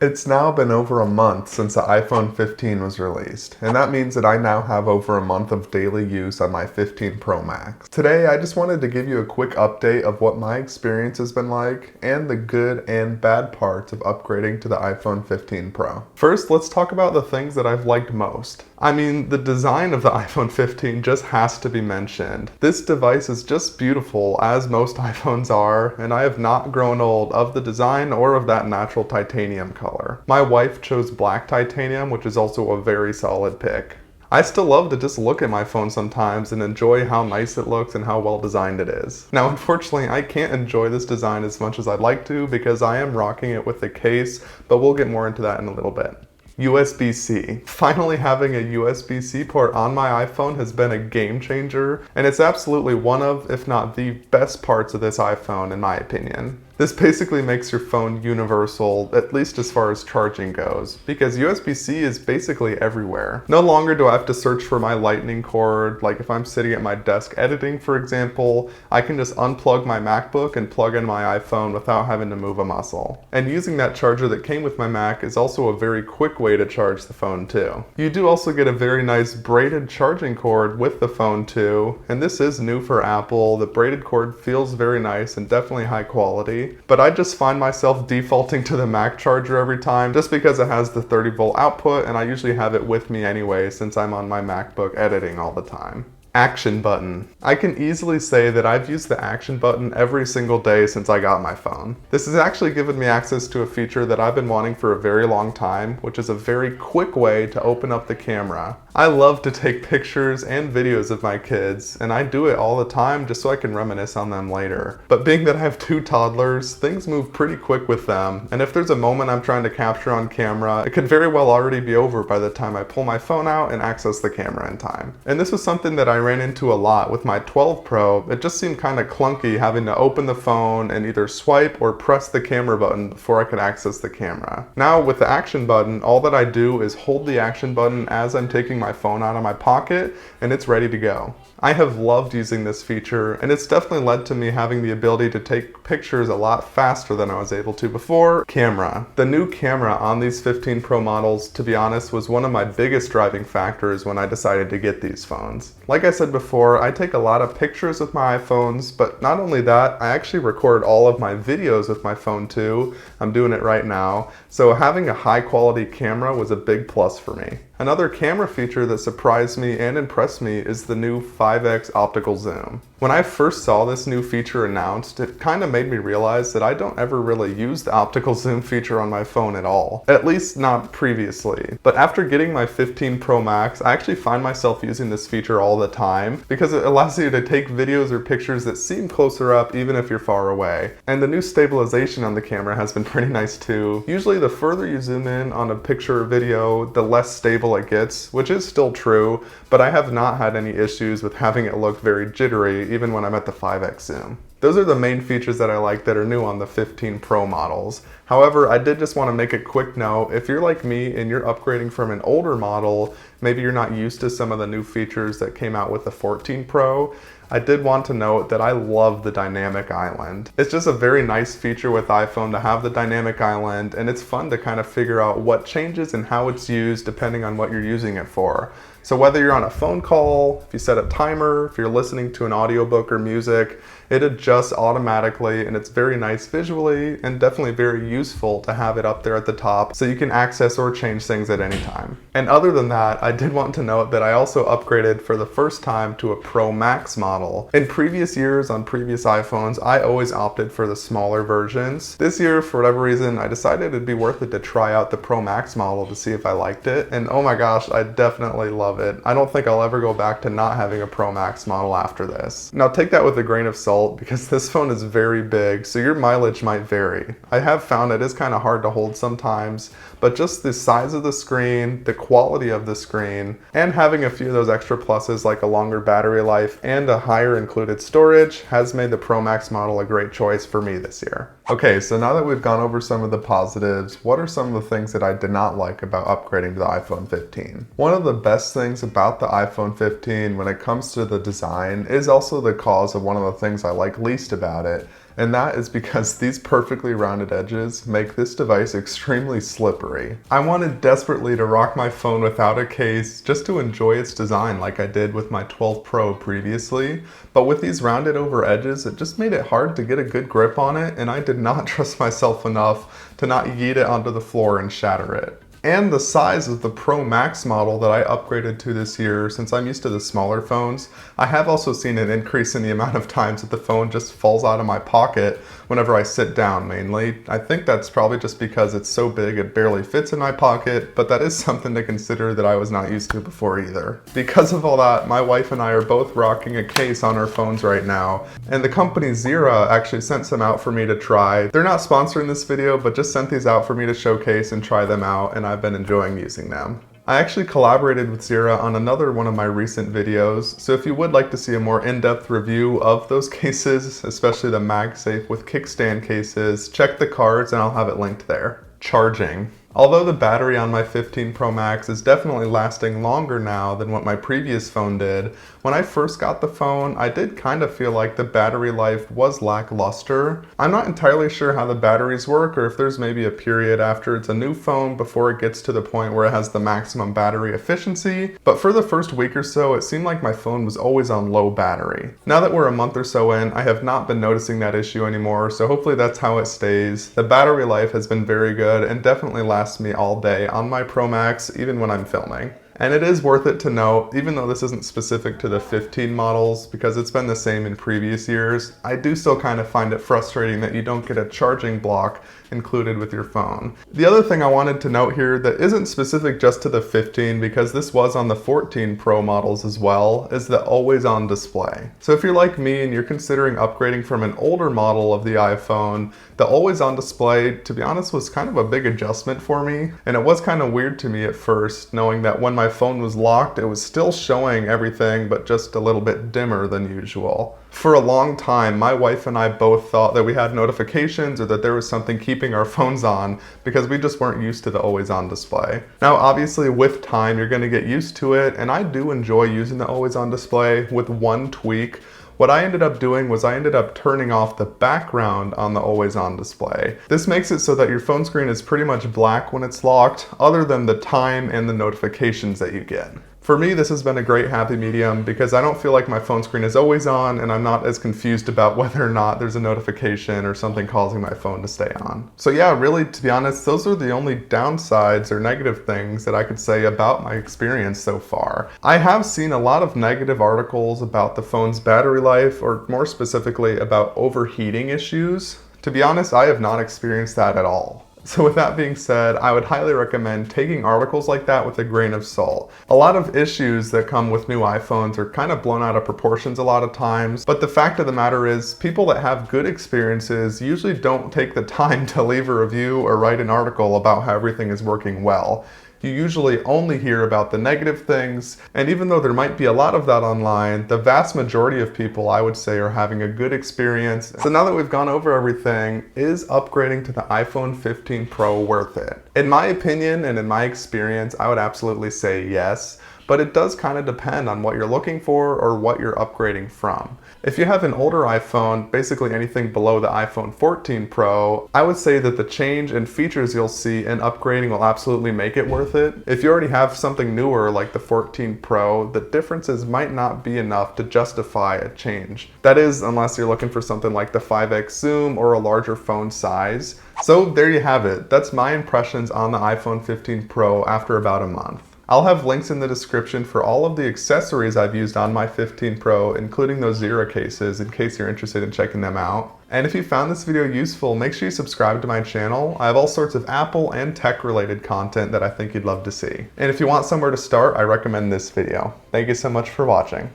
It's now been over a month since the iPhone 15 was released, and that means that I now have over a month of daily use on my 15 Pro Max. Today, I just wanted to give you a quick update of what my experience has been like and the good and bad parts of upgrading to the iPhone 15 Pro. First, let's talk about the things that I've liked most. I mean, the design of the iPhone 15 just has to be mentioned. This device is just beautiful, as most iPhones are, and I have not grown old of the design or of that natural titanium color. My wife chose black titanium, which is also a very solid pick. I still love to just look at my phone sometimes and enjoy how nice it looks and how well designed it is. Now, unfortunately, I can't enjoy this design as much as I'd like to because I am rocking it with the case, but we'll get more into that in a little bit. USB-C. Finally having a USB-C port on my iPhone has been a game changer, and it's absolutely one of, if not the best parts of this iPhone in my opinion. This basically makes your phone universal, at least as far as charging goes, because USB-C is basically everywhere. No longer do I have to search for my lightning cord, like if I'm sitting at my desk editing, for example, I can just unplug my MacBook and plug in my iPhone without having to move a muscle. And using that charger that came with my Mac is also a very quick way to charge the phone too. You do also get a very nice braided charging cord with the phone too, and this is new for Apple. The braided cord feels very nice and definitely high quality. But I just find myself defaulting to the Mac charger every time just because it has the 30-volt output, and I usually have it with me anyway since I'm on my MacBook editing all the time. Action button. I can easily say that I've used the action button every single day since I got my phone. This has actually given me access to a feature that I've been wanting for a very long time, which is a very quick way to open up the camera. I love to take pictures and videos of my kids, and I do it all the time just so I can reminisce on them later. But being that I have two toddlers, things move pretty quick with them, and if there's a moment I'm trying to capture on camera, it could very well already be over by the time I pull my phone out and access the camera in time. And this was something that I ran into a lot with my 12 Pro. It just seemed kind of clunky having to open the phone and either swipe or press the camera button before I could access the camera. Now with the action button, all that I do is hold the action button as I'm taking my phone out of my pocket and it's ready to go. I have loved using this feature, and it's definitely led to me having the ability to take pictures a lot faster than I was able to before. Camera. The new camera on these 15 Pro models, to be honest, was one of my biggest driving factors when I decided to get these phones. Like I said before, I take a lot of pictures with my iPhones, but not only that, I actually record all of my videos with my phone too. I'm doing it right now, so having a high quality camera was a big plus for me. Another camera feature that surprised me and impressed me is the new 5x optical zoom. When I first saw this new feature announced, it kind of made me realize that I don't ever really use the optical zoom feature on my phone at all. At least not previously. But after getting my 15 Pro Max, I actually find myself using this feature all the time because it allows you to take videos or pictures that seem closer up even if you're far away. And the new stabilization on the camera has been pretty nice too. Usually the further you zoom in on a picture or video, the less stable it gets, which is still true, but I have not had any issues with having it look very jittery even when I'm at the 5x zoom. Those are the main features that I like that are new on the 15 Pro models. However, I did just want to make a quick note. If you're like me and you're upgrading from an older model, maybe you're not used to some of the new features that came out with the 14 Pro, I did want to note that I love the dynamic island. It's just a very nice feature with iPhone to have the dynamic island, and it's fun to kind of figure out what changes and how it's used depending on what you're using it for. So whether you're on a phone call, if you set a timer, if you're listening to an audiobook or music, it adjusts automatically, and it's very nice visually and definitely very useful to have it up there at the top so you can access or change things at any time. And other than that, I did want to note that I also upgraded for the first time to a Pro Max model. In previous years on previous iPhones, I always opted for the smaller versions. This year, for whatever reason, I decided it'd be worth it to try out the Pro Max model to see if I liked it, and oh my gosh, I definitely love it. I don't think I'll ever go back to not having a Pro Max model after this. Now take that with a grain of salt because this phone is very big, so your mileage might vary. I have found it is kind of hard to hold sometimes, but just the size of the screen, the quality of the screen, and having a few of those extra pluses like a longer battery life and a higher included storage has made the Pro Max model a great choice for me this year. Okay, so now that we've gone over some of the positives, what are some of the things that I did not like about upgrading to the iPhone 15? One of the best things about the iPhone 15 when it comes to the design is also the cause of one of the things I like least about it, and that is because these perfectly rounded edges make this device extremely slippery. I wanted desperately to rock my phone without a case just to enjoy its design like I did with my 12 Pro previously, but with these rounded over edges, it just made it hard to get a good grip on it, and I did not trust myself enough to not yeet it onto the floor and shatter it. And the size of the Pro Max model that I upgraded to this year, since I'm used to the smaller phones, I have also seen an increase in the amount of times that the phone just falls out of my pocket whenever I sit down mainly. I think that's probably just because it's so big it barely fits in my pocket, but that is something to consider that I was not used to before either. Because of all that, my wife and I are both rocking a case on our phones right now, and the company ZEERA actually sent some out for me to try. They're not sponsoring this video, but just sent these out for me to showcase and try them out, and I've been enjoying using them. I actually collaborated with ZEERA on another one of my recent videos, so if you would like to see a more in-depth review of those cases, especially the MagSafe with Kickstand cases, check the cards and I'll have it linked there. Charging. Although the battery on my 15 Pro Max is definitely lasting longer now than what my previous phone did, when I first got the phone, I did kind of feel like the battery life was lackluster. I'm not entirely sure how the batteries work, or if there's maybe a period after it's a new phone before it gets to the point where it has the maximum battery efficiency, but for the first week or so, it seemed like my phone was always on low battery. Now that we're a month or so in, I have not been noticing that issue anymore, so hopefully that's how it stays. The battery life has been very good and definitely lasts me all day on my Pro Max, even when I'm filming. And it is worth it to note, even though this isn't specific to the 15 models, because it's been the same in previous years, I do still kind of find it frustrating that you don't get a charging block included with your phone. The other thing I wanted to note here that isn't specific just to the 15, because this was on the 14 Pro models as well, is the always on display. So if you're like me and you're considering upgrading from an older model of the iPhone, the always on display, to be honest, was kind of a big adjustment for me. And it was kind of weird to me at first, knowing that when my phone was locked, it was still showing everything, but just a little bit dimmer than usual. For a long time, my wife and I both thought that we had notifications or that there was something keeping our phones on because we just weren't used to the always on display. Now, obviously with time, you're gonna get used to it, and I do enjoy using the always on display with one tweak. What I ended up doing was I ended up turning off the background on the always on display. This makes it so that your phone screen is pretty much black when it's locked, other than the time and the notifications that you get. For me, this has been a great happy medium because I don't feel like my phone screen is always on and I'm not as confused about whether or not there's a notification or something causing my phone to stay on. So yeah, really, to be honest, those are the only downsides or negative things that I could say about my experience so far. I have seen a lot of negative articles about the phone's battery life, or more specifically about overheating issues. To be honest, I have not experienced that at all. So with that being said, I would highly recommend taking articles like that with a grain of salt. A lot of issues that come with new iPhones are kind of blown out of proportions a lot of times, but the fact of the matter is people that have good experiences usually don't take the time to leave a review or write an article about how everything is working well. You usually only hear about the negative things, and even though there might be a lot of that online, the vast majority of people, I would say, are having a good experience. So now that we've gone over everything, is upgrading to the iPhone 15 Pro worth it? In my opinion and in my experience, I would absolutely say yes, but it does kind of depend on what you're looking for or what you're upgrading from. If you have an older iPhone, basically anything below the iPhone 14 Pro, I would say that the change in features you'll see in upgrading will absolutely make it worth it. If you already have something newer like the 14 Pro, the differences might not be enough to justify a change. That is, unless you're looking for something like the 5x zoom or a larger phone size. So there you have it. That's my impressions on the iPhone 15 Pro after about a month. I'll have links in the description for all of the accessories I've used on my 15 Pro, including those ZEERA cases, in case you're interested in checking them out. And if you found this video useful, make sure you subscribe to my channel. I have all sorts of Apple and tech related content that I think you'd love to see. And if you want somewhere to start, I recommend this video. Thank you so much for watching.